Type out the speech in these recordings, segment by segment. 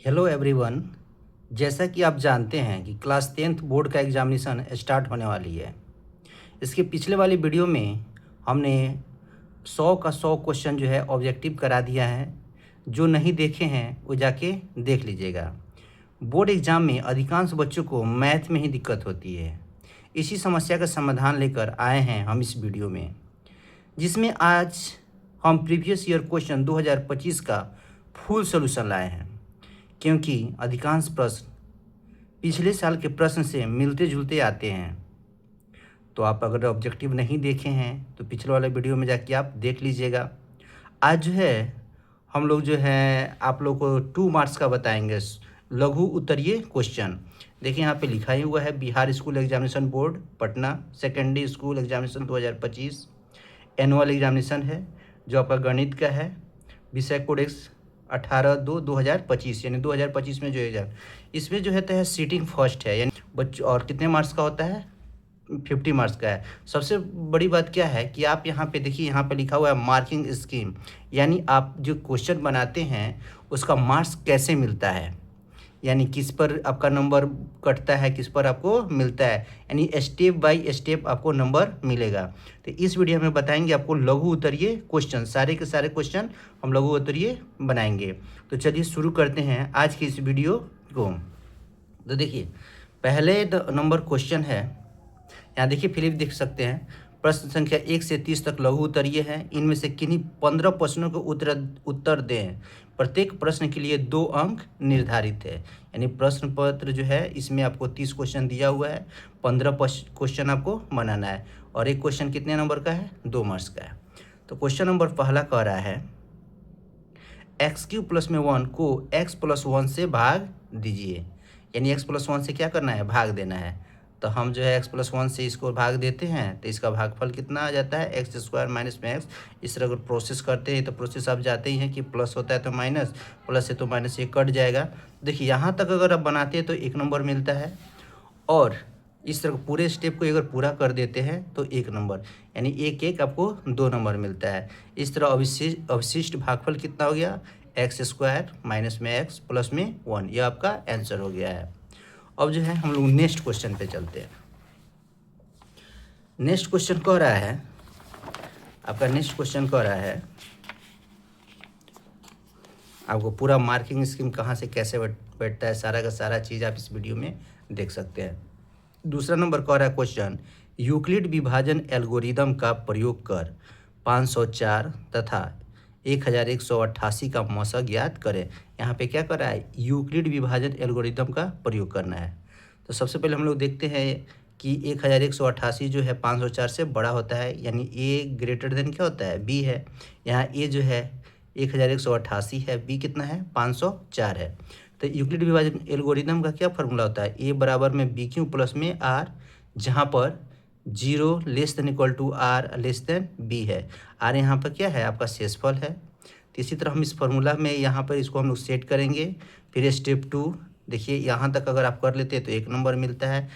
Hello everyone. जैसा कि आप जानते हैं कि क्लास 10th बोर्ड का एग्ज़ामिनेशन स्टार्ट होने वाली है। इसके पिछले वाली वीडियो में हमने 100 का 100 क्वेश्चन जो है ऑब्जेक्टिव करा दिया है। जो नहीं देखे हैं वो जाके देख लीजिएगा। बोर्ड एग्ज़ाम में अधिकांश बच्चों को मैथ में ही दिक्कत होती है। इसी समस्या का समाधान लेकर आए हैं हम इस वीडियो में, जिसमें आज हम प्रीवियस ईयर क्वेश्चन 2025 का फुल सोल्यूशन लाए हैं, क्योंकि अधिकांश प्रश्न पिछले साल के प्रश्न से मिलते जुलते आते हैं। तो आप अगर ऑब्जेक्टिव नहीं देखे हैं तो पिछले वाले वीडियो में जाके आप देख लीजिएगा। आज जो है हम लोग जो है आप लोग को 2 मार्क्स का बताएंगे लघु उत्तरीय क्वेश्चन। देखिए यहाँ पे लिखा ही हुआ है Bihar school examination board Patna secondary school examination 2025 annual examination है, जो आपका गणित का है। विषय कोड 18/2/2025 यानी 2025 में जो एग्जाम इसमें जो है सीटिंग फर्स्ट है, यानी बच्चों और कितने मार्क्स का होता है 50 मार्क्स का है। सबसे बड़ी बात क्या है कि आप यहाँ पे देखिए, यहाँ पे लिखा हुआ है मार्किंग स्कीम, यानी आप जो क्वेश्चन बनाते हैं उसका मार्क्स कैसे मिलता है, यानी किस पर आपका नंबर कटता है, किस पर आपको मिलता है, यानी स्टेप बाय स्टेप आपको नंबर मिलेगा। तो इस वीडियो में बताएंगे आपको लघु उत्तरीय क्वेश्चन, सारे के सारे क्वेश्चन हम लघु उत्तरीय बनाएंगे। तो चलिए शुरू करते हैं आज की इस वीडियो को। तो देखिए पहले नंबर क्वेश्चन है, यहाँ देखिए फिलिप देख सकते हैं। प्रश्न संख्या 1 से 30 तक लघु उत्तरीय है। इनमें से किन्हीं 15 प्रश्नों को उत्तर दें। प्रत्येक प्रश्न के लिए 2 अंक निर्धारित है, यानी प्रश्न पत्र जो है इसमें आपको 30 क्वेश्चन दिया हुआ है, 15 क्वेश्चन आपको बनाना है और एक क्वेश्चन कितने नंबर का है 2 मार्क्स का है। तो क्वेश्चन नंबर पहला कह रहा है x³ + 1 को x+1 से भाग दीजिए, यानी x+1 से क्या करना है भाग देना है। तो हम जो है x+1 से इसको भाग देते हैं तो इसका भागफल कितना आ जाता है x² - में x। इस तरह अगर प्रोसेस करते हैं तो प्रोसेस आप जाते ही हैं कि प्लस होता है तो माइनस, प्लस है तो माइनस, ये कट जाएगा। देखिए यहाँ तक अगर आप बनाते हैं तो 1 नंबर मिलता है, और इस तरह पूरे स्टेप को अगर पूरा कर देते हैं तो 1 नंबर, यानी 1 आपको 2 नंबर मिलता है। इस तरह अवशिष्ट भागफल कितना हो गया x² - में x प्लस में 1, यह आपका आंसर हो गया है। अब जो है हम लोग नेक्स्ट क्वेश्चन पे चलते हैं। नेक्स्ट क्वेश्चन कह रहा है, आपका नेक्स्ट क्वेश्चन कह रहा है आपको पूरा मार्किंग स्कीम कहाँ से कैसे बैठता है, सारा का सारा चीज़ आप इस वीडियो में देख सकते हैं। दूसरा नंबर कह रहा है क्वेश्चन, यूक्लिड विभाजन एल्गोरिदम का प्रयोग कर 504 तथा 1188 का मौसा ज्ञात करें। यहाँ पे क्या कर रहा है यूक्लिड विभाजन एल्गोरिदम का प्रयोग करना है। तो सबसे पहले हम लोग देखते हैं कि 1188 जो है 504 से बड़ा होता है, यानी a ग्रेटर देन क्या होता है b है। यहाँ a जो है 1188 है, b कितना है 504 है। तो यूक्लिड विभाजन एल्गोरिदम का क्या फार्मूला होता है a बराबर में b³ प्लस में r, जहाँ पर 0 <= r b है। r यहाँ पर क्या है आपका शेषफल है। तो इसी तरह हम इस फार्मूला में यहाँ पर इसको हम लोग सेट करेंगे। फिर स्टेप 2 देखिए, यहाँ तक अगर आप कर लेते हैं तो 1 नंबर मिलता है।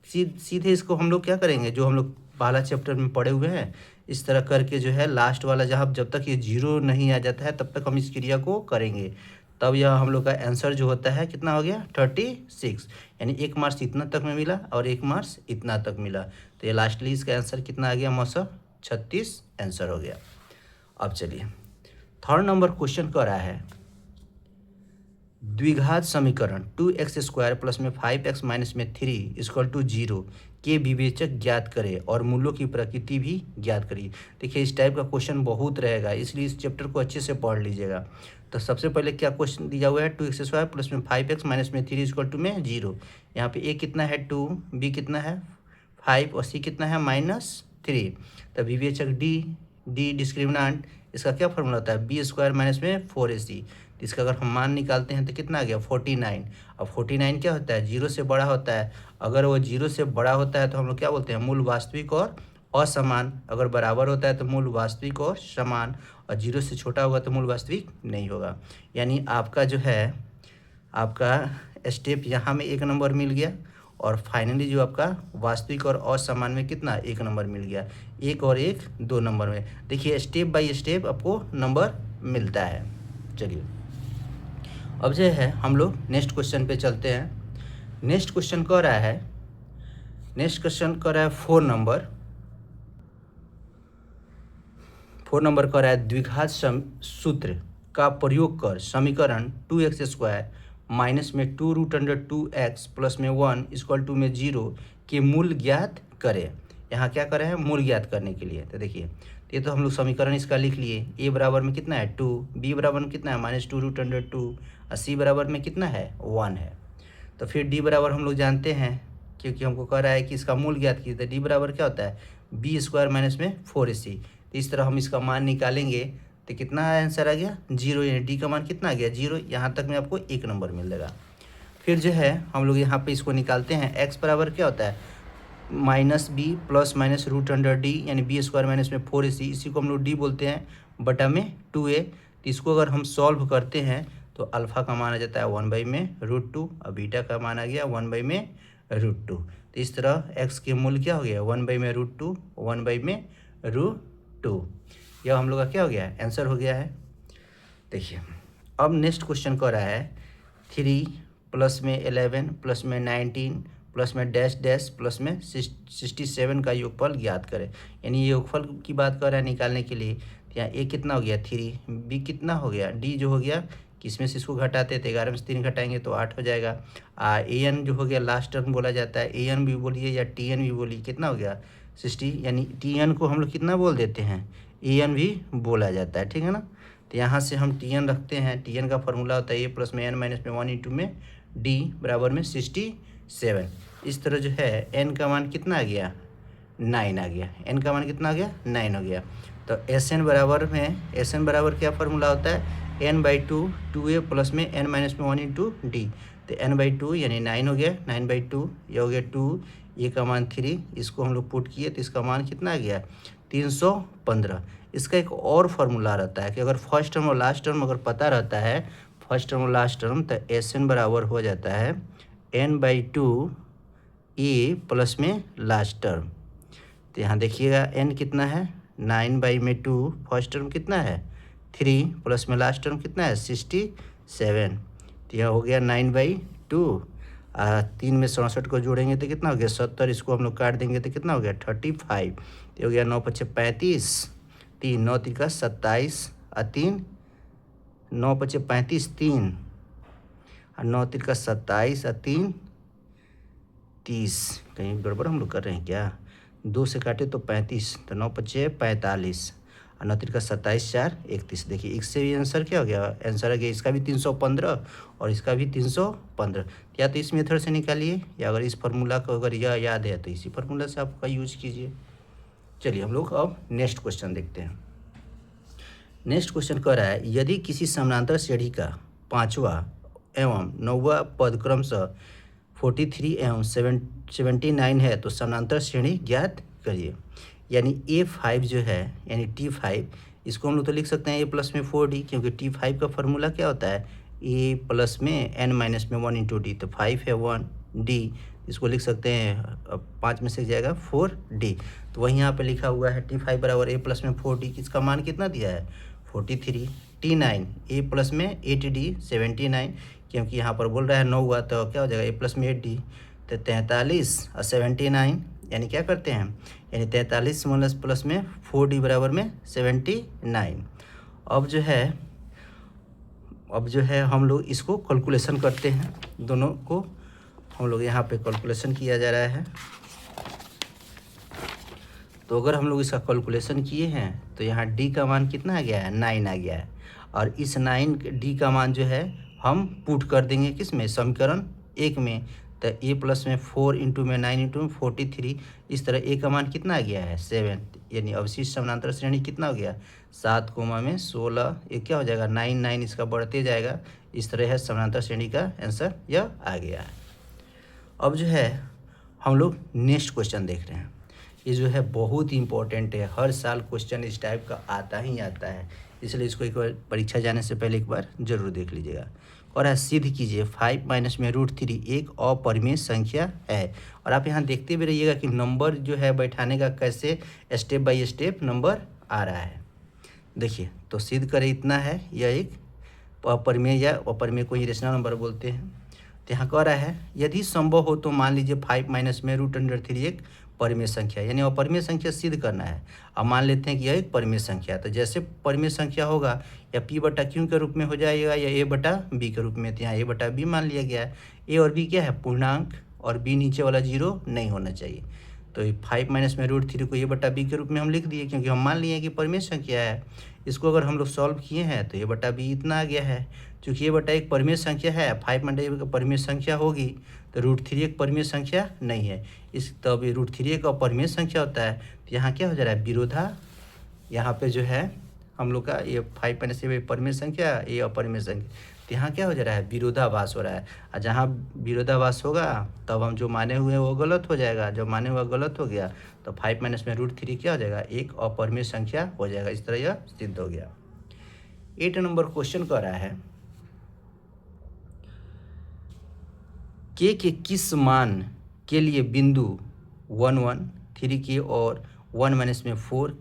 सीधे इसको हम लोग क्या करेंगे, जो हम लोग पहला चैप्टर में पढ़े हुए हैं, इस तरह करके जो है लास्ट वाला जब तक ये 0 नहीं आ जाता है तब तक हम इस क्रिया को करेंगे। तब यह हम लोग का आंसर जो होता है कितना हो गया 36, यानी 1 मार्क्स इतना तक में मिला और 1 मार्क्स इतना तक मिला। तो ये लास्टली इसका आंसर कितना आ गया मौसा 36 आंसर हो गया। अब चलिए थर्ड नंबर क्वेश्चन कह रहा है द्विघात समीकरण 2x² प्लस में 5x माइनस में 3 = 0 के विवेचक ज्ञात करें और मूल्यों की प्रकृति भी ज्ञात करिए। देखिए इस टाइप का क्वेश्चन बहुत रहेगा, इसलिए इस चैप्टर को अच्छे से पढ़ लीजिएगा। तो सबसे पहले क्या क्वेश्चन दिया हुआ है 2x² प्लस में 5x माइनस में 3 = में 0। यहाँ पे a कितना है 2, b कितना है 5 और c कितना है -3। तो विवेचक d डिस्क्रिमिनेंट, इसका क्या फॉर्मूला होता है b² माइनस में 4ac। इसका अगर हम मान निकालते हैं तो कितना आ गया 49। अब 49 क्या होता है 0 से बड़ा होता है। अगर वो 0 से बड़ा होता है तो हम लोग क्या बोलते हैं मूल वास्तविक और असमान। अगर बराबर होता है तो मूल वास्तविक और समान, और 0 से छोटा होगा तो मूल वास्तविक नहीं होगा। यानी आपका जो है आपका स्टेप यहाँ में 1 नंबर मिल गया, और फाइनली जो आपका वास्तविक और असमान में कितना 1 नंबर मिल गया। 1 और 1 2 नंबर में। देखिए स्टेप बाय स्टेप आपको नंबर मिलता है। चलिए अब जो है हम लोग नेक्स्ट क्वेश्चन पे चलते हैं। नेक्स्ट क्वेश्चन कह रहा है, फोर नंबर कह रहा है द्विघात सूत्र का प्रयोग कर समीकरण 2x² माइनस में 2√2x प्लस में 1 इक्वल टू में 0 के मूल ज्ञात करें। यहाँ क्या कर रहे हैं, मूल ज्ञात करने के लिए। तो देखिए ये तो हम लोग समीकरण इसका लिख लिए। a बराबर में कितना है 2, b बराबर में कितना है -2√2 और c बराबर में कितना है 1 है। तो फिर d बराबर हम लोग जानते हैं, क्योंकि हमको कह रहा है कि इसका मूल ज्ञात कीजिए। तो d बराबर क्या होता है b² माइनस में 4ac। तो इस तरह हम इसका मान निकालेंगे तो कितना आंसर आ गया 0, यानी डी का मान कितना आ गया 0। यहाँ तक में आपको 1 नंबर मिल जाएगा। फिर जो है हम लोग यहाँ पे इसको निकालते हैं। x बराबर क्या होता है -b प्लस माइनस √d यानी b² माइनस में 4ac, इसी को हम लोग d बोलते हैं बटा में 2a। तो इसको अगर हम सॉल्व करते हैं तो अल्फ़ा का मान आ जाता है 1/√2 और बीटा का मान आ गया 1/√2। तो इस तरह x के मूल्य क्या हो गया 1/√2, 1/√2। यह हम लोग का क्या हो गया आंसर हो गया है। देखिए अब नेक्स्ट क्वेश्चन कह रहा है 3 प्लस में 11 प्लस में 19 प्लस में डैश डैश प्लस में 67 का योगफल ज्ञात करें। यानी ये योगफल की बात कर रहा है निकालने के लिए। तो यहाँ a कितना हो गया 3, b कितना हो गया d जो हो गया किसमें से इसको घटाते तो 11 में से 3 घटाएंगे तो 8 हो जाएगा। an जो हो गया लास्ट टर्म बोला जाता है, an भी बोलिए या tn भी बोलिए, कितना हो गया 60, यानी tn को हम लोग कितना बोल देते हैं an भी बोला जाता है, ठीक है ना। तो यहाँ से हम tn रखते हैं। tn का फॉर्मूला होता है a प्लस में n माइनस में 1 इंटू में d बराबर में 67। इस तरह जो है n का मान कितना आ गया 9 आ गया। n का मान कितना आ गया 9 हो गया। तो sn बराबर क्या फार्मूला होता है n/2 2a प्लस में n माइनस में 1 इंटू डी। तो n/2 यानी 9 हो गया, 9/2 ये हो गया 2, ये का मान 3, इसको हम लोग पुट किए तो इसका मान कितना आ गया 315। इसका एक और फार्मूला रहता है कि अगर फर्स्ट टर्म और लास्ट टर्म अगर पता रहता है, फर्स्ट टर्म और लास्ट टर्म, तो sn बराबर हो जाता है n/2 a प्लस में लास्ट टर्म। तो यहाँ देखिएगा n कितना है 9/2, फर्स्ट टर्म कितना है 3 प्लस में लास्ट टर्म कितना है 67। तो यह हो गया 9/2। 3 में 67 को जोड़ेंगे तो कितना हो गया 70, इसको हम लोग काट देंगे तो कितना हो गया 35। तो हो गया 9×5 = 35, 3 9 3 का 27 और 3 9×5 = 35, 3 और 9 3 का 27 और 3 30। कहीं गड़बड़ हम लोग कर रहे हैं क्या, 2 से काटे तो 35, तो 9×5 = 45 और 9 3 का 27 4 31। देखिए इससे भी आंसर क्या हो गया, आंसर आ गया इसका भी 315 और इसका भी 315। या तो इस मेथड से निकालिए या अगर इस फार्मूला को अगर यह याद है तो इसी फार्मूला से आपका यूज कीजिए। चलिए हम लोग अब नेक्स्ट क्वेश्चन देखते हैं। नेक्स्ट क्वेश्चन कह रहा है यदि किसी समानांतर श्रेणी का 5वां एवं 9वां पद क्रमशः 43 एवं 79 है तो समानांतर श्रेणी ज्ञात करिए। यानी A5 जो है यानी T5, इसको हम लोग तो लिख सकते हैं a प्लस में 4d, क्योंकि T5 का फार्मूला क्या होता है a प्लस में n माइनस में 1 इंटू डी। तो 5 है 1d, इसको लिख सकते हैं, अब 5 में से जाएगा 4d। तो वही यहाँ पे लिखा हुआ है T5 बराबर a प्लस में 4d, इसका मान कितना दिया है 43। T9 a प्लस में 8d 79, क्योंकि यहाँ पर बोल रहा है 9 हुआ तो क्या हो जाएगा a प्लस में 8d। तो 43 और 79 यानी क्या करते हैं, यानी 43 प्लस में 4d बराबर में 79। अब जो है हम लोग इसको कैलकुलेशन करते हैं, दोनों को हम लोग यहाँ पे कैलकुलेशन किया जा रहा है। तो अगर हम लोग इसका कैलकुलेशन किए हैं तो यहाँ d का मान कितना आ गया है 9 आ गया है, और इस 9 d का मान जो है हम पुट कर देंगे किस में समीकरण 1 में। तो a प्लस में 4 इंटू में 9 इंटू में 43, इस तरह a का मान कितना आ गया है 7, यानी अवशिष्ट समानांतर श्रेणी कितना हो गया 7 कोमा में 16, ये क्या हो जाएगा 9 9 इसका बढ़ते जाएगा। इस तरह है समानांतर श्रेणी का आंसर यह आ गया है। अब जो है हम लोग नेक्स्ट क्वेश्चन देख रहे हैं। ये जो है बहुत ही इंपॉर्टेंट है, हर साल क्वेश्चन इस टाइप का आता ही आता है, इसलिए इसको एक बार परीक्षा जाने से पहले एक बार जरूर देख लीजिएगा। और है सिद्ध कीजिए 5 माइनस में √3 एक अपरिमेय संख्या है। और आप यहाँ देखते भी रहिएगा कि नंबर जो है बैठाने का कैसे स्टेप बाय स्टेप नंबर आ रहा है। देखिए तो सिद्ध करें इतना है, यह एक अपरिमेय या अपरिमेय को इरेशनल नंबर बोलते हैं। तो यहाँ कह रहा है यदि संभव हो तो मान लीजिए 5 माइनस में √3 एक परिमेय संख्या, यानी अपरिमेय संख्या सिद्ध करना है। अब मान लेते हैं कि यह एक परिमेय संख्या है, तो जैसे परिमेय संख्या होगा या P/Q के रूप में हो जाएगा या A/B के रूप में। तो यहाँ A/B मान लिया गया है। A और B क्या है, पूर्णांक, और B नीचे वाला 0 नहीं होना चाहिए। तो 5 माइनस में √3 को A/B के रूप में हम लिख दिए, क्योंकि हम मान लिए कि परिमेय संख्या है। इसको अगर हम लोग सॉल्व किए हैं तो A/B इतना आ गया है। चूँकि A एक परिमेय संख्या है, 5 एक परिमेय संख्या होगी, तो √3 एक परिमेय संख्या नहीं है। इस तब √3 एक अपरिमेय संख्या होता है। तो यहाँ क्या हो जा रहा है, विरोधा, यहाँ पे जो है हम लोग का ये 5 माइनस A परिमेय संख्या, ये अपरिमेय संख्या। तो यहाँ क्या हो जा रहा है, विरोधाभास हो रहा है। और जहाँ विरोधाभास होगा तब हम जो माने हुए वो गलत हो जाएगा। जब माने हुआ गलत हो गया तो 5 माइनस में √3 क्या हो जाएगा, एक अपरिमेय संख्या हो जाएगा। इस तरह यह सिद्ध हो गया। 8 नंबर क्वेश्चन कह रहा है के किस मान के लिए बिंदु 1 1 3 के और 1 माइनस में 4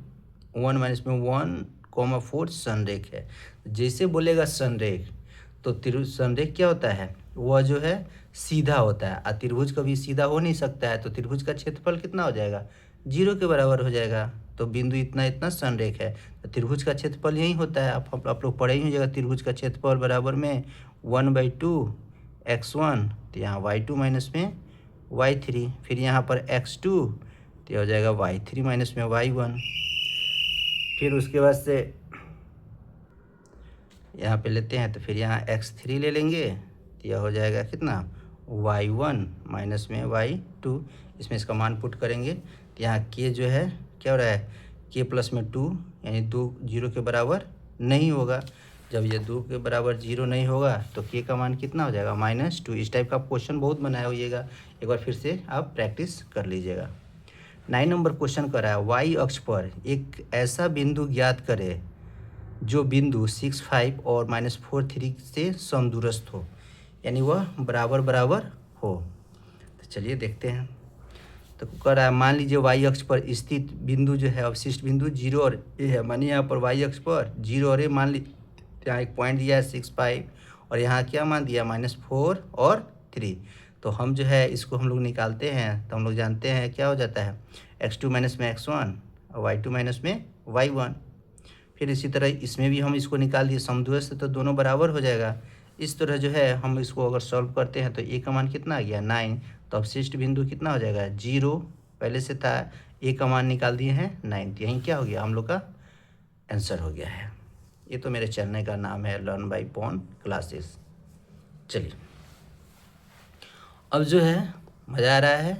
1 माइनस में 1,4 संरेख है। जैसे बोलेगा संरेख तो संरेख क्या होता है, वह जो है सीधा होता है। और त्रिभुज कभी सीधा हो नहीं सकता है, तो त्रिभुज का क्षेत्रफल कितना हो जाएगा, 0 के बराबर हो जाएगा। तो बिंदु इतना इतना संरेख है, तो त्रिभुज का क्षेत्रफल यही होता है। आप लोग पढ़े ही हो जाएगा, त्रिभुज का क्षेत्रफल बराबर में 1/2 x1, तो यहाँ y2 माइनस में y3, फिर यहाँ पर x2 तो हो जाएगा y3 माइनस में y1। फिर उसके बाद से यहाँ पे लेते हैं, तो फिर यहाँ x3 ले लेंगे, तो यह हो जाएगा कितना, y1 माइनस में y2। इसमें इसका मान पुट करेंगे, तो यहाँ k जो है क्या हो रहा है, k प्लस में 2, यानी 2 0 के बराबर नहीं होगा। जब ये 2 के बराबर 0 नहीं होगा तो k का मान कितना हो जाएगा, -2। इस टाइप का क्वेश्चन बहुत बनाया होइएगा, एक बार फिर से आप प्रैक्टिस कर लीजिएगा। 9 नंबर क्वेश्चन कर रहा है y अक्ष पर एक ऐसा बिंदु ज्ञात करें जो बिंदु 6 5 और -4 3 से समदूरस्थ हो, यानी वह बराबर बराबर हो। तो चलिए देखते हैं। तो कह रहा है मान लीजिए y अक्ष पर स्थित बिंदु जो है, अवशिष्ट बिंदु 0 और a है। मानिए यहाँ पर y अक्ष पर 0 और a मान लीजिए, यहाँ एक पॉइंट दिया है 6 5, और यहाँ क्या मान दिया, -4 और 3। तो हम जो है इसको हम लोग निकालते हैं, तो हम लोग जानते हैं क्या हो जाता है, x2 माइनस में x1 और y2 माइनस में y1। फिर इसी तरह इसमें भी हम इसको निकाल दिए, समदूरस्थ तो दोनों बराबर हो जाएगा। इस तरह जो है हम इसको अगर सॉल्व करते हैं तो a का मान कितना आ गया, 9। तो अवशिष्ट बिंदु कितना हो जाएगा, 0 पहले से था, a का मान निकाल दिए हैं 9। तो यहीं क्या हो गया, हम लोग का आंसर हो गया है। ये तो मेरे चैनल का नाम है लर्न बाय पॉन क्लासेस। चलिए अब जो है मज़ा आ रहा है,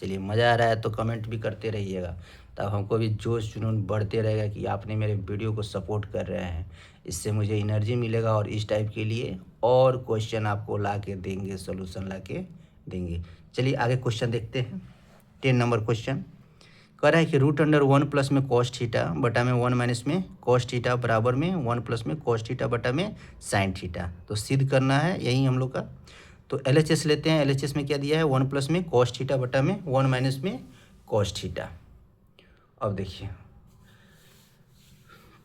चलिए मज़ा आ रहा है तो कमेंट भी करते रहिएगा, तब हमको भी जोश जुनून बढ़ते रहेगा कि आपने मेरे वीडियो को सपोर्ट कर रहे हैं। इससे मुझे एनर्जी मिलेगा और इस टाइप के लिए और क्वेश्चन आपको ला के देंगे, सोल्यूशन ला के देंगे। चलिए आगे क्वेश्चन देखते हैं। 10 नंबर क्वेश्चन कह रहा है कि √1 प्लस में cos थीटा बटा में 1 माइनस में cos थीटा बराबर में 1 प्लस में cos थीटा बटा में sin थीटा। तो सिद्ध करना है यही हम लोग का। तो LHS लेते हैं। LHS में क्या दिया है, 1 प्लस में cos थीटा बटा में 1 माइनस में cos थीटा। अब देखिए,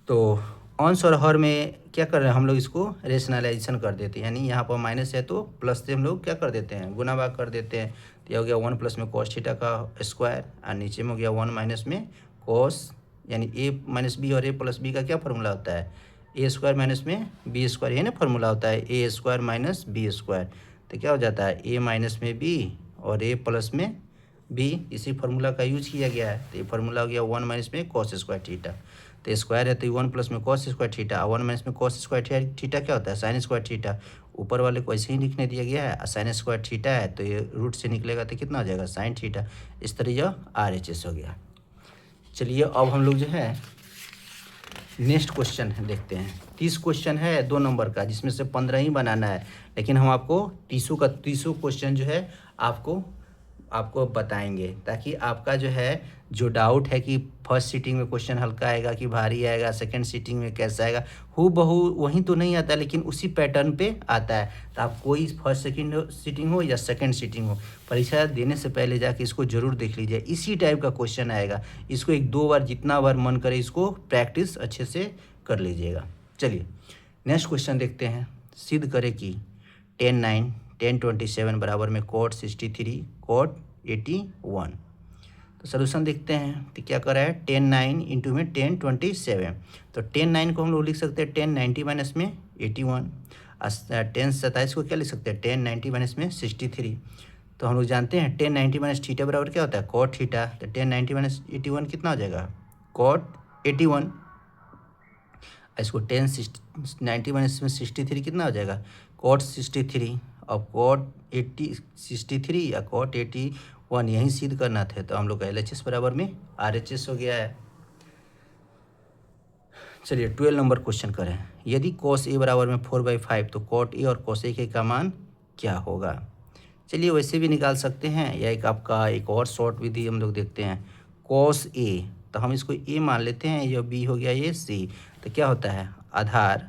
तो अंश और हर में क्या कर रहे हैं हम लोग, इसको रेशनलाइजेशन कर देते हैं, यानी यहाँ पर माइनस है तो प्लस से हम लोग क्या कर देते हैं, गुना भाग कर देते हैं। तो यह हो गया 1 प्लस में cos थीटा का स्क्वायर, और नीचे में हो गया 1 माइनस में cos, यानी a माइनस बी और a प्लस बी का क्या फार्मूला होता है, a स्क्वायर माइनस में b स्क्वायर, यही ना फार्मूला होता है, a square minus b square. तो क्या हो जाता है, a माइनस में b और a प्लस में b, इसी फार्मूला का यूज किया गया है। तो ये फार्मूला हो गया 1 माइनस में cos स्क्वायर थीटा। तो स्क्वायर है तो 1 प्लस में cos स्क्वायर थीटा, 1 माइनस में cos स्क्वायर थीटा क्या होता है, sin स्क्वायर थीटा। ऊपर वाले को ऐसे ही लिखने दिया गया है, sin स्क्वायर थीटा है तो ये रूट से निकलेगा तो कितना हो जाएगा, sin थीटा। इस तरह यह RHS हो गया। चलिए अब हम लोग जो है नेक्स्ट क्वेश्चन देखते हैं। 30 क्वेश्चन है 2 नंबर का, जिसमें से 15 ही बनाना है, लेकिन हम आपको 30 क्वेश्चन जो है आपको बताएंगे, ताकि आपका जो है जो डाउट है कि फर्स्ट सीटिंग में क्वेश्चन हल्का आएगा कि भारी आएगा, सेकंड सीटिंग में कैसा आएगा, हूबहू वहीं तो नहीं आता, लेकिन उसी पैटर्न पे आता है। तो आप कोई फर्स्ट सेकंड सीटिंग हो या सेकंड सीटिंग हो, परीक्षा देने से पहले जाके इसको ज़रूर देख लीजिए। इसी टाइप का क्वेश्चन आएगा, इसको 1-2 बार जितना बार मन करे इसको प्रैक्टिस अच्छे से कर लीजिएगा। चलिए नेक्स्ट क्वेश्चन देखते हैं। सिद्ध करें कि tan 9 tan 27 बराबर में cot 63 cot 81। तो सोल्यूशन देखते हैं। तो क्या कर रहा है, tan 9 इंटू में tan 27। तो tan 9 को हम लोग लिख सकते हैं tan 90 माइनस में 81। tan 27 को क्या लिख सकते हैं, tan 90 माइनस में 63। तो हम लोग जानते हैं tan 90 माइनस थीटा बराबर क्या होता है, cot थीटा। तो tan 90 माइनस 81 कितना हो जाएगा, cot 81। इसको tan 90 माइनस में 63 कितना हो जाएगा, cot 63। अब cot 63 या cot 81 यही सिद्ध करना था। तो हम लोग का LHS बराबर में RHS हो गया है। चलिए 12 नंबर क्वेश्चन करें। यदि cos A बराबर में 4/5 तो cot A और cos A का मान क्या होगा। चलिए वैसे भी निकाल सकते हैं, या एक आपका एक और शॉर्ट विधि हम लोग देखते हैं। cos A, तो हम इसको A मान लेते हैं, यह B हो गया, ये C। तो क्या होता है, आधार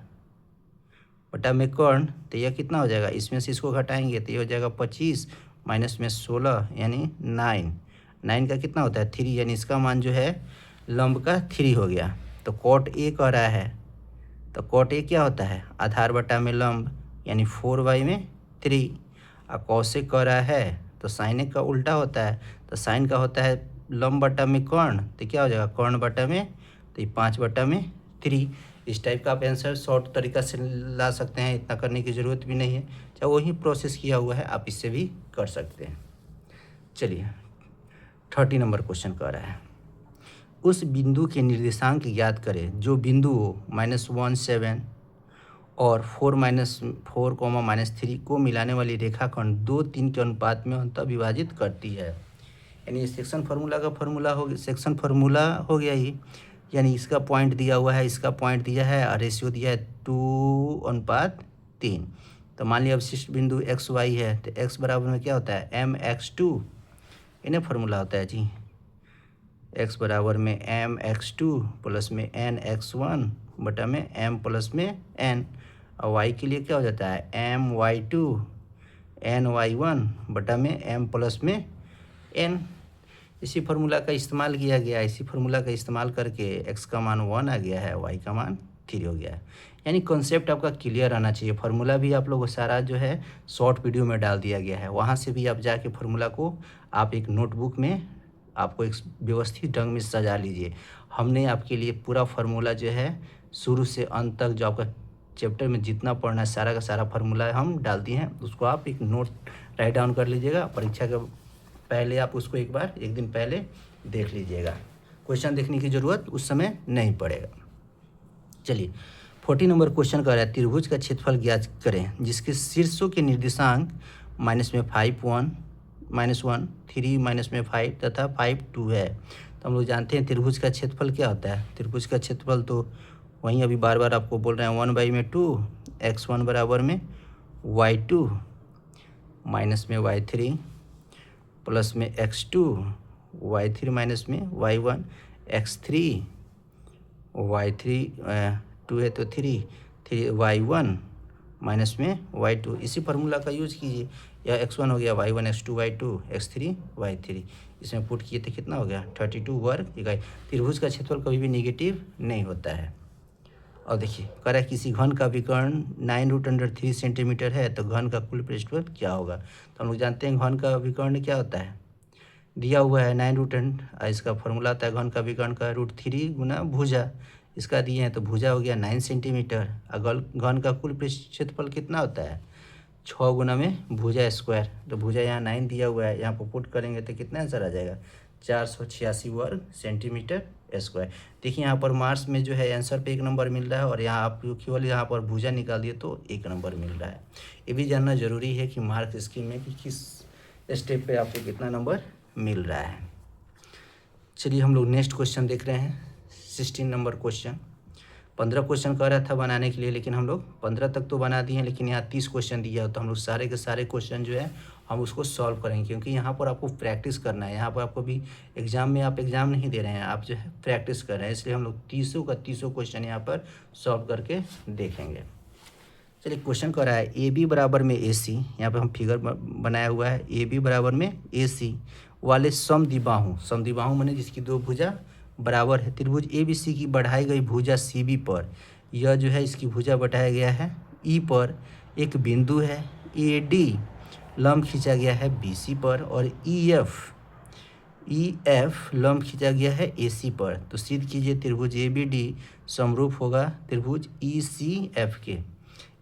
बटा में कर्ण। तो यह कितना हो जाएगा, इसमें से इसको घटाएंगे तो ये हो जाएगा 25 माइनस में 16 यानी 9। 9 का कितना होता है 3, यानी इसका मान जो है लंब का 3 हो गया। तो cot A कह रहा है, तो cot A क्या होता है, आधार बटा में लंब यानी 4y में 3। और cos A कह रहा है तो sin A का उल्टा होता है। तो sin का होता है लंब बटा में कर्ण, तो क्या हो जाएगा कर्ण बटा में, तो ये 5 बटा में 3। इस टाइप का आप आंसर शॉर्ट तरीका से ला सकते हैं, इतना करने की ज़रूरत भी नहीं है। चाहे वही प्रोसेस किया हुआ है, आप इससे भी कर सकते हैं। चलिए 30 नंबर क्वेश्चन कह रहा है, उस बिंदु के निर्देशांक ज्ञात करें जो बिंदुओं -1 7 और 4 -3 को मिलाने वाली रेखाखंड 2 3 के अनुपात में अंतः विभाजित करती है। यानी सेक्शन फार्मूला का सेक्शन फार्मूला हो गया ही, यानी इसका पॉइंट दिया हुआ है, इसका पॉइंट दिया है और रेशियो दिया है 2:3। तो मान लिया अवशिष्ट बिंदु XY है, तो x बराबर में क्या होता है mx2, इन्हें फार्मूला होता है जी। x बराबर में mx2 प्लस में nx1 बटा में m प्लस में n। और y के लिए क्या हो जाता है my2 ny1 बटा में m प्लस में n। इसी फार्मूला का इस्तेमाल किया गया, इसी फार्मूला का इस्तेमाल करके x का मान 1 आ गया है, y का मान 3 हो गया है। यानी कॉन्सेप्ट आपका क्लियर आना चाहिए। फार्मूला भी आप लोगों को सारा जो है शॉर्ट वीडियो में डाल दिया गया है, वहाँ से भी आप जाके फार्मूला को आप एक नोटबुक में आपको एक व्यवस्थित ढंग में सजा लीजिए। हमने आपके लिए पूरा फार्मूला जो है शुरू से अंत तक जो आपका चैप्टर में जितना पढ़ना है सारा का सारा फार्मूला हम डाल दिए हैं, उसको आप एक नोट राइट डाउन कर लीजिएगा। परीक्षा के पहले आप उसको एक दिन पहले देख लीजिएगा, क्वेश्चन देखने की ज़रूरत उस समय नहीं पड़ेगा। चलिए 40 नंबर क्वेश्चन कर रहा है, त्रिभुज का क्षेत्रफल ज्ञात करें जिसके शीर्षों के निर्देशांक -5 1 -1 3 -5 तथा 5 2 है। तो हम लोग जानते हैं त्रिभुज का क्षेत्रफल क्या होता है। त्रिभुज का क्षेत्रफल तो वहीं अभी बार बार आपको बोल रहे हैं 1/2 x1 बराबर में y2 माइनस में y3 प्लस में x2 y3 माइनस में y1 x3 y3 2 है तो 3 y1 माइनस में y2। इसी फार्मूला का यूज़ कीजिए। यह x1 हो गया y1 x2 y2 x3 y3, इसमें पुट किए तो कितना हो गया 32 वर्ग इकाई। त्रिभुज का क्षेत्रफल कभी भी नेगेटिव नहीं होता है। और देखिए कह रहा है किसी घन का विकर्ण 9√3 सेंटीमीटर है तो घन का कुल पृष्ठफल क्या होगा। तो हम लोग जानते हैं घन का विकर्ण क्या होता है, दिया हुआ है 9√, इसका फॉर्मूला आता है घन का विकर्ण का √3 गुना भुजा, इसका दिए हैं तो भुजा हो गया 9 सेंटीमीटर। अगर घन का कुल क्षेत्रफल कितना होता है 6 गुना में भुजा स्क्वायर, तो भुजा यहाँ 9 दिया हुआ है, यहाँ पर पुट करेंगे तो कितना आंसर आ जाएगा 486 वर्ग सेंटीमीटर स्क्वायर। देखिए यहाँ पर मार्क्स में जो है आंसर पे 1 नंबर मिल रहा है, और यहाँ आप केवल यहाँ पर भुजा निकाल दिए तो 1 नंबर मिल रहा है। ये भी जानना जरूरी है कि मार्क्स स्कीम में कि किस स्टेप पे आपको कितना नंबर मिल रहा है। चलिए हम लोग नेक्स्ट क्वेश्चन देख रहे हैं 16 नंबर क्वेश्चन। 15 क्वेश्चन कह रहा था बनाने के लिए, लेकिन हम लोग 15 तक तो बना दिए हैं, लेकिन यहाँ 30 क्वेश्चन दिया है तो हम लोग सारे के सारे क्वेश्चन जो है हम उसको सॉल्व करेंगे, क्योंकि यहाँ पर आपको प्रैक्टिस करना है। यहाँ पर आपको भी एग्जाम में आप एग्जाम नहीं दे रहे हैं, आप जो है प्रैक्टिस कर रहे हैं, इसलिए हम लोग 30 का 30 क्वेश्चन यहाँ पर सॉल्व करके देखेंगे। चलिए क्वेश्चन कह रहा है ए बी बराबर में AC, यहाँ पे हम फिगर बनाया हुआ है, ए बी बराबर में AC वाले समद्विबाहु माने जिसकी 2 भुजा बराबर है त्रिभुज ABC की बढ़ाई गई भुजा CB पर, यह जो है इसकी भुजा बढ़ाया गया है E पर, एक बिंदु है ए डी, लंब खींचा गया है बी सी पर, और ई एफ लंब खींचा गया है ए सी पर। तो सिद्ध कीजिए त्रिभुज ए बी डी समरूप होगा त्रिभुज ई सी एफ के,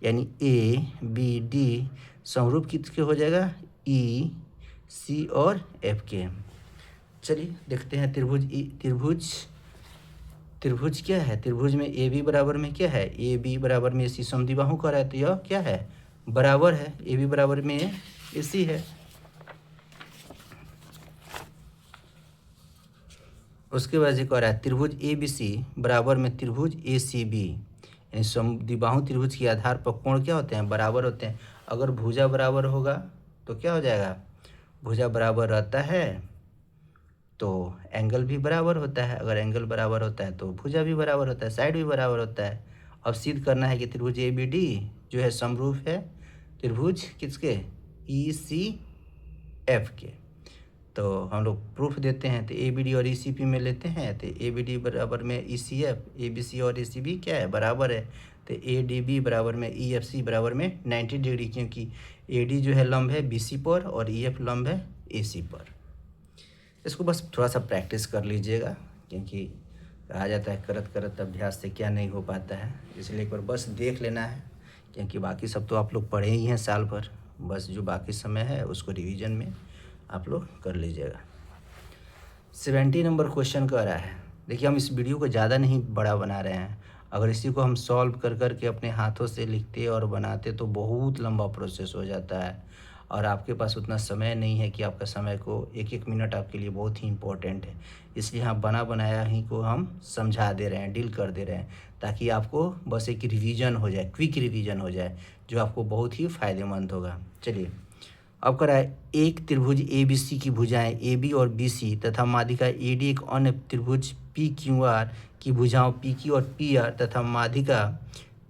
यानी ए बी डी समरूप किसके हो जाएगा, ई सी और एफ के। चलिए देखते हैं त्रिभुज क्या है। त्रिभुज में ए बी बराबर में क्या है, ए बी बराबर में सी समद्विबाहु का है, तो यह क्या है, बराबर है। ए बी बराबर में ए सी है। उसके बाद एक और है त्रिभुज ए बी सी बराबर में त्रिभुज ए सी बी, यानी समद्विबाहु त्रिभुज के आधार पर कोण क्या होते हैं, बराबर होते हैं। अगर भुजा बराबर होगा तो क्या हो जाएगा, भुजा बराबर रहता है तो एंगल भी बराबर होता है। अगर एंगल बराबर होता है तो भुजा भी बराबर होता है, साइड भी बराबर होता है। अब सिद्ध करना है कि त्रिभुज ए बी डी जो है समरूप है त्रिभुज किसके, ई सी एफ के। तो हम लोग प्रूफ देते हैं, तो ए बी डी और ई सी पी में लेते हैं, तो ए बी डी बराबर में ई C F, A B C और ए सी बी क्या है, बराबर है। तो ए डी बी बराबर में ई एफ सी बराबर में 90 डिग्री, क्योंकि ए डी जो है लंब है बी सी पर और ई एफ लंब है ए सी पर। इसको बस थोड़ा सा प्रैक्टिस कर लीजिएगा, क्योंकि कहा जाता है करत करत अभ्यास से क्या नहीं हो पाता है, इसलिए एक बार बस देख लेना है, क्योंकि बाकी सब तो आप लोग पढ़े ही हैं साल भर। बस जो बाकी समय है उसको रिवीजन में आप लोग कर लीजिएगा। 70 नंबर क्वेश्चन कह रहा है, देखिए हम इस वीडियो को ज़्यादा नहीं बड़ा बना रहे हैं। अगर इसी को हम सॉल्व कर कर के अपने हाथों से लिखते और बनाते तो बहुत लंबा प्रोसेस हो जाता है, और आपके पास उतना समय नहीं है कि आपका समय को एक एक मिनट आपके लिए बहुत ही इम्पोर्टेंट है। इसलिए हम बना बनाया ही को हम समझा दे रहे हैं, डील कर दे रहे हैं, ताकि आपको बस एक रिवीजन हो जाए, क्विक रिवीजन हो जाए, जो आपको बहुत ही फ़ायदेमंद होगा। चलिए अब कराए, एक त्रिभुज ए बी सी की भुजाएं ए बी और बी सी तथा माध्यिका ए डी एक अन्य त्रिभुज पी क्यू आर की भुजाओं पी क्यू और पी आर तथा माध्यिका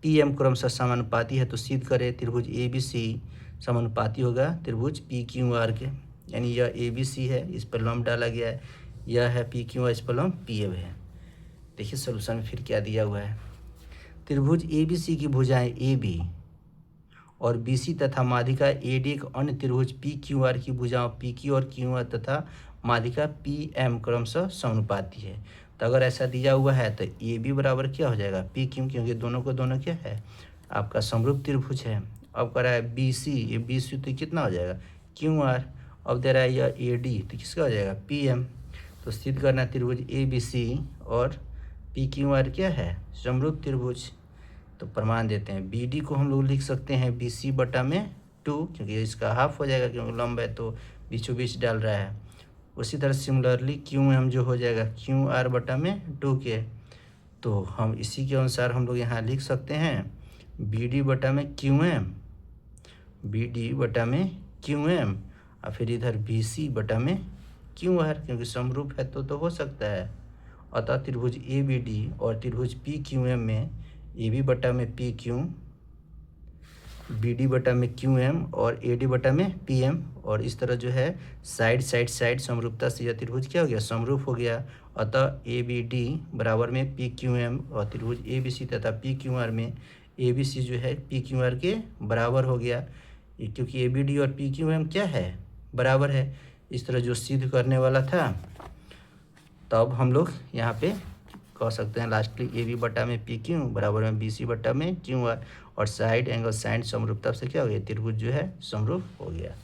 पी एम क्रमशः समानुपाती है। तो सिद्ध करें त्रिभुज ए बी सी समानुपाती होगा त्रिभुज पी क्यू आर के, यानी यह ए बी सी है, इस पर लंब डाला गया है, यह है पी क्यू आर, इस पर लंब पी एम है। देखिए सोल्यूशन में फिर क्या दिया हुआ है, त्रिभुज ए बी सी की भुजाएं ए बी और बी सी तथा माध्यिका ए डी एक अन्य त्रिभुज पी क्यू आर की भुजाओं पी क्यू और क्यू आर तथा माध्यिका पी एम क्रमशः समानुपाती है। तो अगर ऐसा दिया हुआ है तो ए बी बराबर क्या हो जाएगा, पी क्यू, क्योंकि दोनों को दोनों क्या है, आपका समरूप त्रिभुज है। अब कह रहा है बी सी, ये बी सी तो कितना हो जाएगा, क्यू आर। अब दे रहा है यह ए डी, तो किसका हो जाएगा, पी एम। तो सिद्ध करना त्रिभुज ए बी सी और पी क्यू आर क्या है, समरूप त्रिभुज। तो प्रमाण देते हैं, बी डी को हम लोग लिख सकते हैं बी सी बटा में 2, क्योंकि इसका हाफ हो जाएगा, क्योंकि लंब है तो बीचों बीच डाल रहा है। उसी तरह सिमिलरली क्यू एम जो हो जाएगा क्यू आर बटा में 2 के। तो हम इसी के अनुसार हम लोग यहाँ लिख सकते हैं बी डी बटा में क्यू एम, बी डी बटा में क्यू एम, और फिर इधर बी सी बटा में क्यू आर, क्योंकि समरूप है तो हो सकता है। अतः त्रिभुज ए बी डी और त्रिभुज पी क्यू एम में ए बी बटा में पी क्यू, बी डी बटा में क्यू एम और ए डी बटा में पी एम, और इस तरह जो है साइड समरूपता से यह त्रिभुज क्या हो गया, समरूप हो गया। अतः ए बी डी बराबर में पी क्यू एम और त्रिभुज ए बी सी तथा पी क्यू आर में ए बी सी जो है पी क्यू आर के बराबर हो गया, क्योंकि ए बी डी और पी क्यू एम क्या है, बराबर है। इस तरह जो सिद्ध करने वाला था, तब हम लोग यहाँ पे कह सकते हैं लास्टली ए बी बटा में पी क्यू बराबर में बी सी बटा में क्यू आर, और साइड एंगल साइड समरूपता से क्या हो गया, त्रिभुज जो है समरूप हो गया।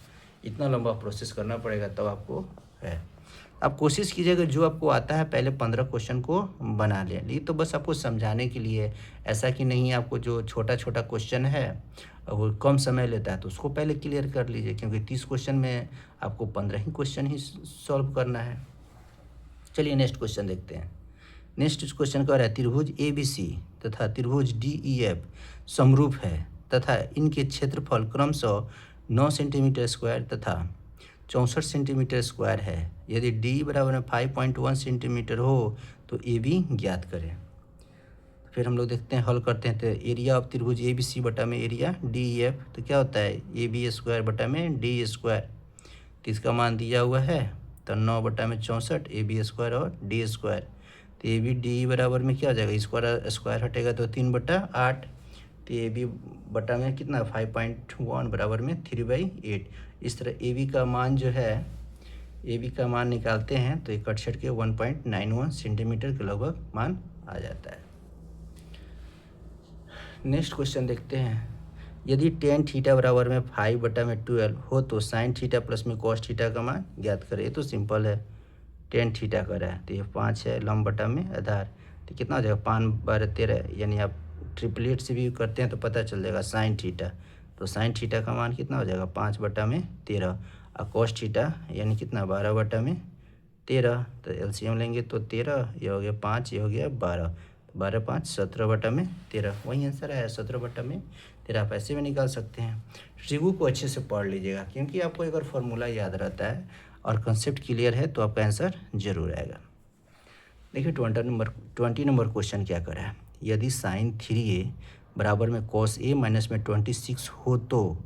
इतना लंबा प्रोसेस करना पड़ेगा तब आपको है। आप कोशिश कीजिएगा जो आपको आता है पहले 15 क्वेश्चन को बना लें। ये तो बस आपको समझाने के लिए, ऐसा कि नहीं आपको जो छोटा छोटा क्वेश्चन है वो कम समय लेता है तो उसको पहले क्लियर कर लीजिए, क्योंकि 30 क्वेश्चन में आपको 15 ही क्वेश्चन ही सॉल्व करना है। चलिए नेक्स्ट क्वेश्चन देखते हैं। नेक्स्ट क्वेश्चन कह रहा है त्रिभुज ए बी सी तथा त्रिभुज डी ई एफ समरूप है तथा इनके क्षेत्रफल क्रमशः 9 सेंटीमीटर स्क्वायर तथा 64 सेंटीमीटर स्क्वायर है। यदि डी बराबर में 5.1 सेंटीमीटर हो तो ए बी ज्ञात करें। फिर हम लोग देखते हैं, हल करते हैं। तो एरिया ऑफ त्रिभुज ए बी सी बटा में एरिया डी ई एफ, तो क्या होता है ए बी स्क्वायर बटा में डी स्क्वायर, तो इसका मान दिया हुआ है तो 9 बटा में 64 ए बी स्क्वायर और डी स्क्वायर। तो ए बी डी बराबर में क्या हो जाएगा, स्क्वायर स्क्वायर हटेगा तो 3/8, तो ए बी बटा में कितना 5.1 बराबर में 3/8। इस तरह ए बी का मान जो है, ए बी का मान निकालते हैं तो ये कट छट के 1.91 सेंटीमीटर के लगभग मान आ जाता है। नेक्स्ट क्वेश्चन देखते हैं। यदि टेन थीटा बराबर में 5/12 हो तो साइन थीटा प्लस में कॉस थीटा का मान ज्ञात करें। ये तो सिंपल है, टेन थीटा का रहा है तो ये 5 है, लंब बटा में आधार, तो कितना हो जाएगा 5 12 13, यानी आप ट्रिपलेट से भी करते हैं तो पता चल जाएगा साइन थीटा। तो साइन थीटा का मान कितना हो जाएगा 5/13, और कॉस थीटा यानी कितना 12/13। तो एलसीएम लेंगे तो 13, ये हो गया 5, ये हो गया 12, 12 5 17/13, वही आंसर है 17/13। आप ऐसे में निकाल सकते हैं। ट्रिबू को अच्छे से पढ़ लीजिएगा, क्योंकि आपको अगर फॉर्मूला याद रहता है और कंसेप्ट क्लियर है तो आपका आंसर जरूर आएगा। देखिए 20 नंबर क्वेश्चन क्या करा है। यदि साइन 3a बराबर में कॉस a माइनस में 26 हो तो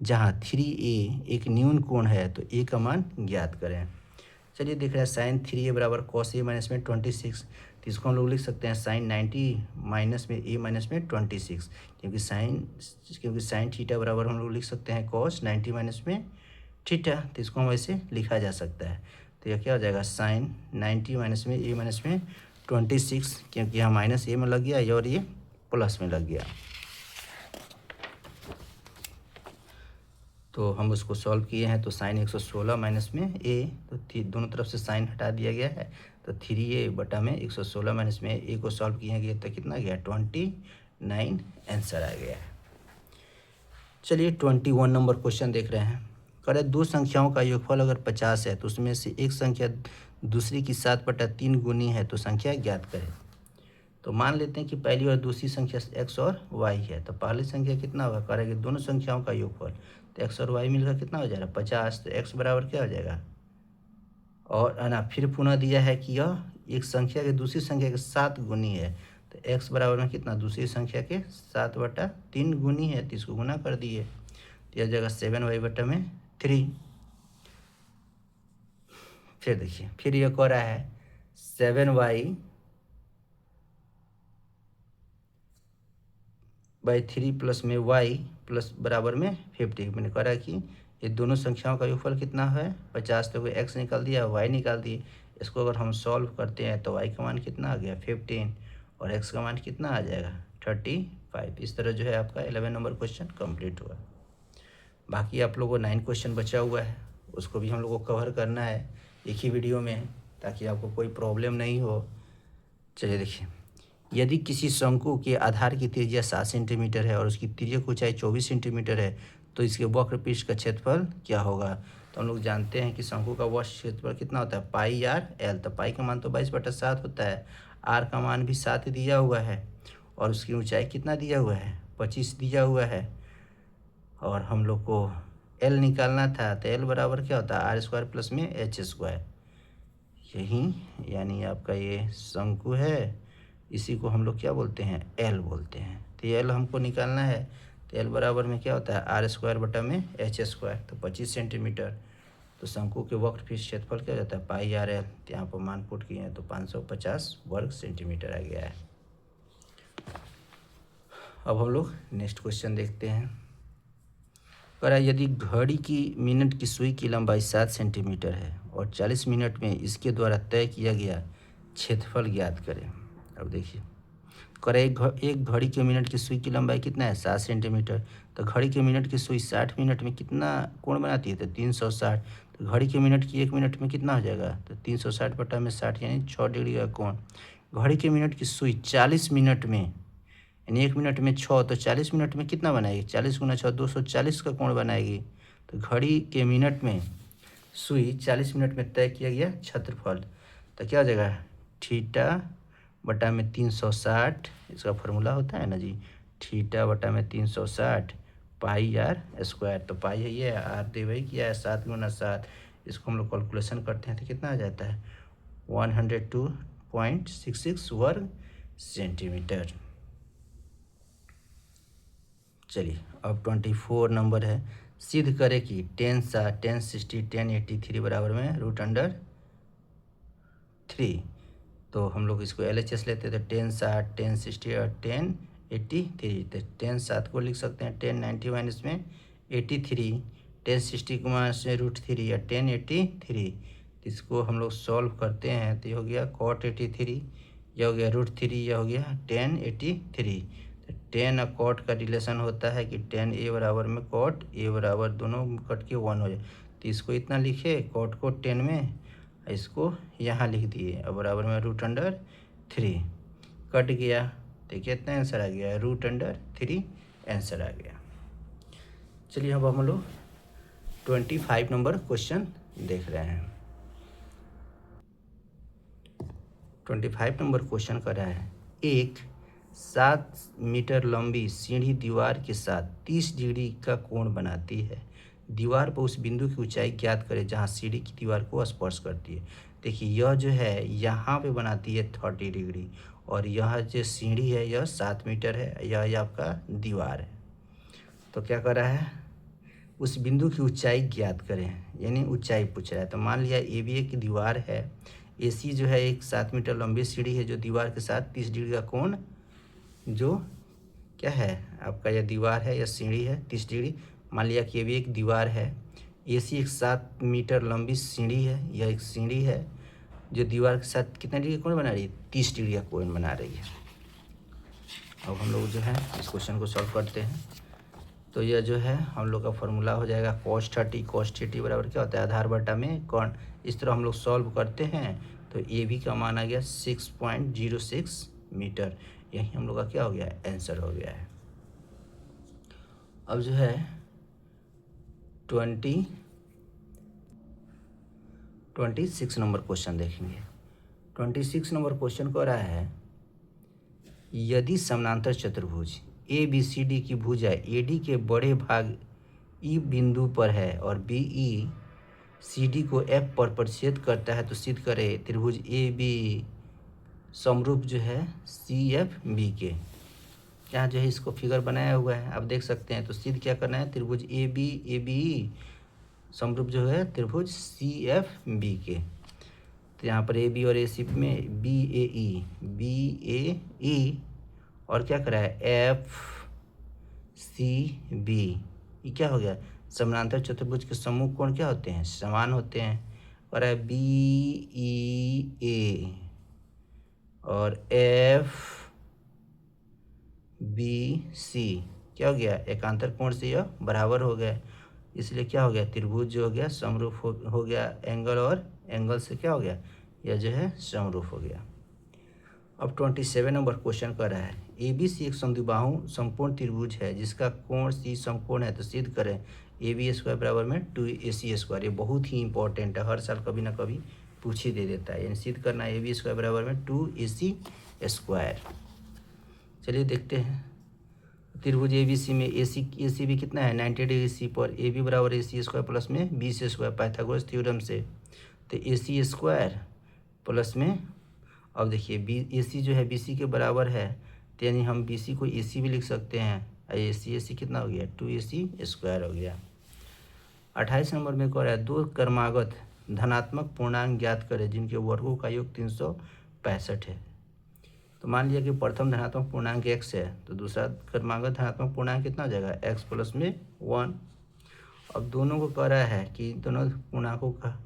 जहाँ 3a एक न्यून कोण है तो a का मान ज्ञात करें। चलिए देख रहे हैं साइन 3a बराबर कॉस a माइनस में 26, तो इसको हम लोग लिख सकते हैं साइन 90 माइनस में a माइनस में 26, क्योंकि साइन थीटा बराबर हम लोग लिख सकते हैं कॉस 90 माइनस में थीटा, तो इसको हम ऐसे लिखा जा सकता है। तो यह क्या हो जाएगा साइन 90 माइनस में a माइनस में 26, क्योंकि यहाँ माइनस a में लग गया और ये प्लस में लग गया। तो हम उसको सॉल्व किए हैं तो साइन 116 माइनस में a, तो दोनों तरफ से साइन हटा दिया गया है, तो 3a बटा में 116 माइनस में a को सॉल्व किए गए तो कितना गया 29 आंसर आ गया है। चलिए 21 नंबर क्वेश्चन देख रहे हैं। करे दो संख्याओं का योगफल अगर 50 है तो उसमें से एक संख्या दूसरी की 7/3 गुनी है तो संख्या ज्ञात करें। तो मान लेते हैं कि पहली और दूसरी संख्या x और y है, तो पहली संख्या कितना होगा, करेंगे दोनों संख्याओं का योगफल, तो x और y मिलकर कितना हो जाएगा 50, तो x बराबर क्या हो जाएगा, और है ना फिर पुनः दिया है कि यह एक संख्या के दूसरी संख्या के 7 गुनी है, तो x बराबर में कितना दूसरी संख्या के 7/3 गुनी है, तो इसको गुना कर दिए, तो यह जगह 7y/3। फिर देखिए फिर यह कह रहा है 7y/3 प्लस में y प्लस बराबर में 50। मैंने कह रहा है कि ये दोनों संख्याओं का योगफल कितना है 50, तो x निकाल दिया y निकाल दिए। इसको अगर हम सॉल्व करते हैं तो y का मान कितना आ गया 15 और x का मान कितना आ जाएगा 35। इस तरह जो है आपका 11 नंबर क्वेश्चन कंप्लीट हुआ। बाकी आप लोगों को 9 क्वेश्चन बचा हुआ है, उसको भी हम लोग को कवर करना है एक ही वीडियो में, ताकि आपको कोई प्रॉब्लम नहीं हो। चलिए देखिए, यदि किसी शंकु के आधार की त्रिज्या 7 सेंटीमीटर है और उसकी तिर्यक ऊंचाई 24 सेंटीमीटर है तो इसके वक्र पृष्ठ का क्षेत्रफल क्या होगा। तो हम लोग जानते हैं कि शंकु का वक्र क्षेत्रफल कितना होता है πr/l, तो पाई का मान तो 22/7 होता है, r का मान भी 7 दिया हुआ है और उसकी ऊंचाई कितना दिया हुआ है 25 दिया हुआ है, और हम लोग को l निकालना था, तो l बराबर क्या होता है r² प्लस में h², यही यानी आपका ये शंकु है, इसी को हम लोग क्या बोलते हैं l बोलते हैं। तो ये l हमको निकालना है, तो l बराबर में क्या होता है r² बटा में h², तो 25 सेंटीमीटर। तो शंकु के वक्र पृष्ठ क्षेत्रफल क्या हो जाता है πr/l, तो यहाँ पर मान पुट किए हैं तो 550 वर्ग सेंटीमीटर आ गया है। अब हम लोग नेक्स्ट क्वेश्चन देखते हैं। करा यदि घड़ी की मिनट की सुई की लंबाई 7 सेंटीमीटर है और 40 मिनट में इसके द्वारा तय किया गया क्षेत्रफल ज्ञात करें। अब देखिए करा एक घड़ी के मिनट की सुई की लंबाई कितना है 7 सेंटीमीटर, तो घड़ी के मिनट की सुई 60 मिनट में कितना कोण बनाती है तो 360, तो घड़ी के मिनट की 1 मिनट में कितना हो जाएगा तो 360 बटा में 60 यानी 6 डिग्री का कोण। घड़ी के मिनट की सुई 40 मिनट में यानी 1 मिनट में 6, तो 40 मिनट में कितना बनाएगी 40 गुना 6 240 का कोण बनाएगी। तो घड़ी के मिनट में सुई 40 मिनट में तय किया गया क्षेत्रफल, तो क्या हो जाएगा थीटा बटा में 360, इसका फॉर्मूला होता है ना जी, थीटा बटा में 360 πr², तो पाई है ये आर दे वही किया है 7 गुना 7, इसको हम लोग कैलकुलेशन करते हैं तो कितना आ जाता है 102.66 वर्ग सेंटीमीटर। चलिए अब 24 नंबर है, सिद्ध करे कि 10 60 10 60 10 83 बराबर में √3। तो हम लोग इसको LHS लेते हैं तो 10 60 10 60 और 10 83। तो 10 7 को लिख सकते हैं 1090 माइनस में 83, 1060 को माइनस में √3 या 1083। इसको हम लोग सॉल्व करते हैं तो ये हो गया cot 83, यह हो गया √3, यह हो गया 1083। तो 10 और cot का रिलेशन होता है कि 10 a बराबर में cot a बराबर दोनों कट के 1 हो जाए। तो इसको इतना लिखे cot को 10 में, इसको यहाँ लिख दिए और बराबर में √3 कट गया। तो कितना आंसर आ गया? √3 आंसर आ गया। चलिए अब हम लोग 25 नंबर क्वेश्चन देख रहे हैं। 25 नंबर क्वेश्चन कर रहा है, एक 7 मीटर लंबी सीढ़ी दीवार के साथ 30 डिग्री का कोण बनाती है। दीवार पर उस बिंदु की ऊंचाई ज्ञात करें जहां सीढ़ी की दीवार को स्पर्श करती है। देखिए यह जो है यहाँ पे बनाती है 30 डिग्री, और यह जो सीढ़ी है यह 7 मीटर है, यह आपका दीवार है। तो क्या कर रहा है? उस बिंदु की ऊंचाई ज्ञात करें, यानी ऊंचाई पूछ रहा है। तो मान लिया ए भी एक दीवार है, ए सी जो है एक 7 मीटर लंबी सीढ़ी है जो दीवार के साथ 30 डिग्री का कोण, जो क्या है आपका, यह दीवार है या सीढ़ी है 30 डिग्री। मान लिया कि ये भी एक दीवार है, ए सी एक 7 मीटर लंबी सीढ़ी है, यह एक सीढ़ी है जो दीवार के साथ कितना डिग्री का कोण बना रही है? 30 डिग्री का कोण बना रही है। अब हम लोग जो है इस क्वेश्चन को सॉल्व करते हैं। तो यह जो है हम लोग का फॉर्मूला हो जाएगा cos 30 cos 30 बराबर क्या होता है? आधार बटा में कौन। इस तरह हम लोग सॉल्व करते हैं तो ए बी का मान आ गया 6.06 मीटर। यही हम लोग का क्या हो गया? आंसर हो गया है। अब जो है 26 नंबर क्वेश्चन देखेंगे। 26 नंबर क्वेश्चन को रहा है, यदि समानांतर चतुर्भुज ए बी सी डी की भुजा ए डी के बड़े भाग ई बिंदु पर है और बी ई सी डी को एफ पर प्रतिच्छेद करता है तो सिद्ध करे त्रिभुज ए बी समरूप जो है सी एफ बी के। यहाँ जो है इसको फिगर बनाया हुआ है, आप देख सकते हैं। तो सिद्ध क्या करना है? त्रिभुज ए बी समरूप जो है त्रिभुज सी एफ बी के। तो यहाँ पर ए बी और ए सी में बी ए ई और क्या करा है? F C B. ये क्या हो गया? समानांतर चतुर्भुज के समूह कोण क्या होते हैं? समान होते हैं। और है बी ई ए और एफ बी सी क्या हो गया? एकांतर कोण से यह बराबर हो गया, इसलिए क्या हो गया? त्रिभुज जो हो गया समरूप हो गया एंगल, और एंगल से क्या हो गया? यह जो है समरूप हो गया। अब 27 नंबर क्वेश्चन कर रहा है, ए बी सी एक समद्विबाहु संपूर्ण त्रिभुज है जिसका कोण सी समकोण है तो सिद्ध करें ए बी स्क्वायर बराबर में 2ac स्क्वायर। ये बहुत ही इंपॉर्टेंट है, हर साल कभी ना कभी पूछ ही दे देता है। यानी सिद्ध करना है ए बी स्क्वायर बराबर में 2ac स्क्वायर। चलिए देखते हैं। त्रिभुज ए बी सी में ए सी भी कितना है? 90 डिग्री सी पर। ए बी बराबर ए सी स्क्वायर प्लस में B C square Pythagoras theorem से। तो ए सी स्क्वायर प्लस में, अब देखिए बी ए सी जो है बी सी के बराबर है, तो यानी हम बी सी को ए सी भी लिख सकते हैं। ए सी कितना हो गया? 2ac स्क्वायर हो गया। 28 नंबर में कह रहा है, दो क्रमागत धनात्मक पूर्णांक ज्ञात करें जिनके वर्गों का योग 365 है। तो मान लिया कि प्रथम धनात्मक पूर्णांक x है, तो दूसरा क्रमागत धनात्मक पूर्णांक कितना हो जाएगा? x प्लस में 1। अब दोनों को कह रहा है कि दोनों पूर्णांकों का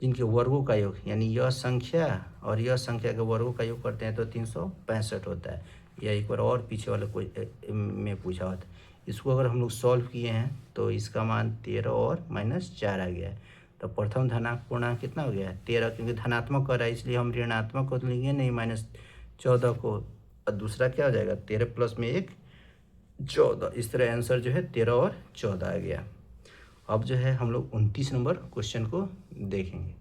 जिनके वर्गों का योग, यानी यह संख्या और यह संख्या के वर्गों का योग करते हैं तो 365 होता है। यह एक बार और पीछे वाले कोई में पूछा हुआ था। इसको अगर हम लोग सॉल्व किए हैं तो इसका मान 13 और -4 आ गया है। तो प्रथम धनात्मक पूर्णांक कितना हो गया? 13, क्योंकि धनात्मक कर रहा है इसलिए हम ऋणात्मक को लेंगे नहीं, -14 को। और दूसरा क्या हो जाएगा? 13 प्लस में 1 14। इस तरह आंसर जो है 13 और 14 आ गया। अब जो है हम लोग 29 नंबर क्वेश्चन को देखेंगे।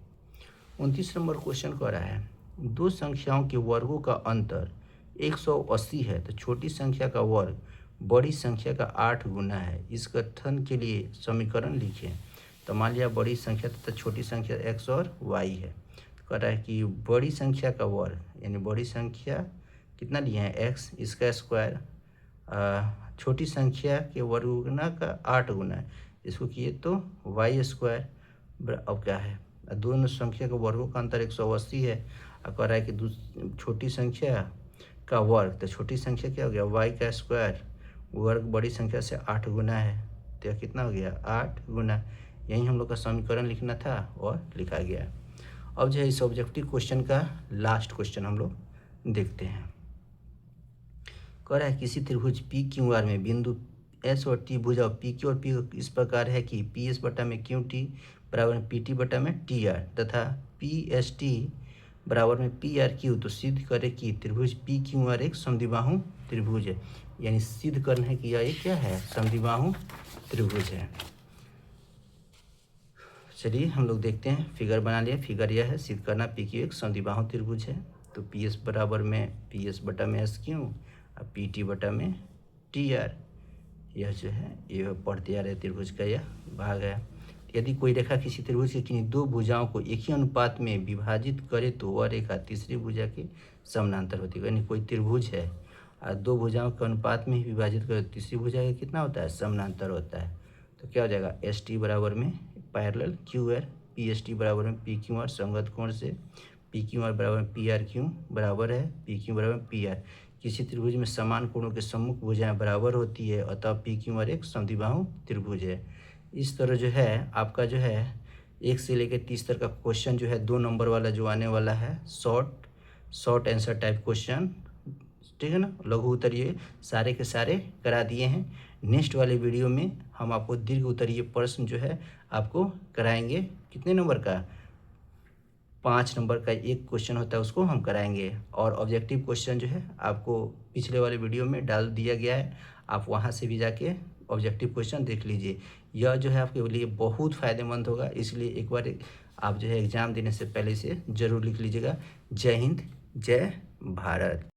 29 नंबर क्वेश्चन कह रहा है, दो संख्याओं के वर्गों का अंतर 180 है तो छोटी संख्या का वर्ग बड़ी संख्या का 8 गुना है। इस कथन के लिए समीकरण लिखें। तो मान लिया बड़ी संख्या तथा छोटी संख्या x और y है। तो कह रहा है कि बड़ी संख्या का वर्ग, यानी बड़ी संख्या कितना लिए हैं? x, इसका स्क्वायर, छोटी संख्या के वर्ग गुना का 8 गुना है, इसको किए तो y स्क्वायर। अब क्या है? दोनों संख्या के वर्गों का अंतर 180 है और कह रहा है कि छोटी संख्या का वर्ग, तो छोटी संख्या क्या हो गया y का स्क्वायर, वर्ग बड़ी संख्या से 8 गुना है, तो यह कितना हो गया 8 गुना। यही हम लोग का समीकरण लिखना था और लिखा गया। अब जो है इस ऑब्जेक्टिव क्वेश्चन का लास्ट क्वेश्चन हम लोग देखते हैं। कह रहा है किसी त्रिभुज पी क्यू आर में बिंदु एस और टी भुजा पी क्यू और पी इस प्रकार है कि पी एस बटा में क्यू टी बराबर में पी टी बटा में टी आर तथा पी एस टी बराबर में पी आर क्यू, तो सिद्ध करे कि त्रिभुज पी क्यू आर एक समद्विबाहु त्रिभुज है। यानी सिद्ध करना है कि यह एक क्या है, समद्विबाहु त्रिभुज है। चलिए हम लोग देखते हैं, फिगर बना लिया। फिगर यह है, सिद्ध करना पी क्यू एक समद्विबाहु त्रिभुज है। तो पी एस बराबर में पी एस बटा में एस क्यू और पी टी बटा में टी आर, यह जो है ये पढ़ते आ रहे त्रिभुज का यह भाग है। यदि कोई रेखा किसी त्रिभुज के किन्हीं दो भुजाओं को एक ही अनुपात में विभाजित करे तो वह रेखा तीसरी भुजा के समानांतर होती है। यानी कोई त्रिभुज है और दो भुजाओं के अनुपात में ही विभाजित करे तो तीसरी भुजा का कितना होता है, समानांतर होता है। तो क्या हो जाएगा, एस टी बराबर में parallel Q R, P S T बराबर में पी क्यू आर संगत कोण से, पी क्यू आर बराबर में पी आर क्यू बराबर है पी क्यू बराबर में पी आर। किसी त्रिभुज में समान कोणों के सम्मुख भुजाएं बराबर होती है, अतः पी क्यू आर एक समद्विबाहु त्रिभुज है। इस तरह जो है आपका जो है 1 से लेकर 30 तक का क्वेश्चन जो है 2 नंबर वाला जो आने वाला है, शॉर्ट आंसर टाइप क्वेश्चन, ठीक है ना। लघु उत्तरीय सारे के सारे करा दिए हैं। नेक्स्ट वाले वीडियो में हम आपको दीर्घ उत्तरीय प्रश्न जो है आपको कराएंगे। कितने नंबर का, 5 नंबर का एक क्वेश्चन होता है, उसको हम कराएंगे। और ऑब्जेक्टिव क्वेश्चन जो है आपको पिछले वाले वीडियो में डाल दिया गया है, आप वहाँ से भी जाके ऑब्जेक्टिव क्वेश्चन देख लीजिए। यह जो है आपके लिए बहुत फ़ायदेमंद होगा, इसलिए एक बार आप जो है एग्ज़ाम देने से पहले से ज़रूर लिख लीजिएगा। जय हिंद, जय भारत।